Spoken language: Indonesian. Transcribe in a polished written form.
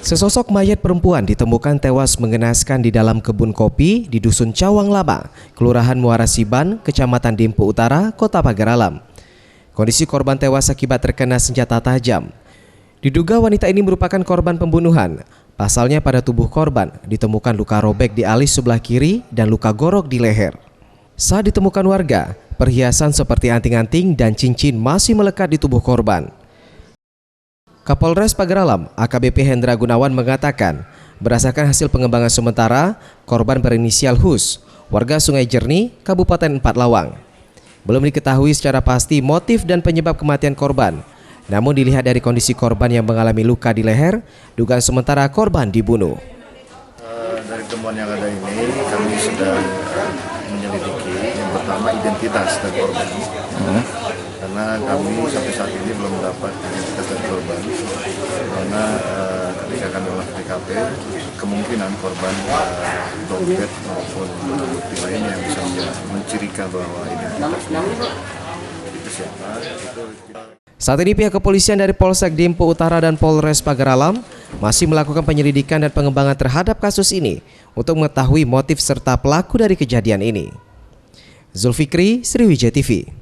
Sesosok mayat perempuan ditemukan tewas mengenaskan di dalam kebun kopi di Dusun Cawang Lama, Kelurahan Muara Siban, Kecamatan Dempo Utara, Kota Pagar Alam. Kondisi korban tewas akibat terkena senjata tajam. Diduga wanita ini merupakan korban pembunuhan. Pasalnya pada tubuh korban ditemukan luka robek di alis sebelah kiri dan luka gorok di leher. Saat ditemukan warga, perhiasan seperti anting-anting dan cincin masih melekat di tubuh korban. Kapolres Pagar Alam, AKBP Hendra Gunawan mengatakan, berdasarkan hasil pengembangan sementara, korban berinisial Hus, warga Sungai Jernih, Kabupaten Empat Lawang. Belum diketahui secara pasti motif dan penyebab kematian korban. Namun dilihat dari kondisi korban yang mengalami luka di leher, dugaan sementara korban dibunuh. Dari temuan yang ada ini, kami sedang menyelidiki yang pertama identitas dari korban. Karena kami sampai saat ini belum mendapat identitas dari korban. Karena ketika kami olah TKP, kemungkinan korban dompet maupun bukti lain yang bisa mencirikan bahwa identitasnya itu siapa. Saat ini pihak kepolisian dari Polsek Dempo Utara dan Polres Pagar Alam masih melakukan penyelidikan dan pengembangan terhadap kasus ini untuk mengetahui motif serta pelaku dari kejadian ini. Zulfikri, Sriwijaya TV.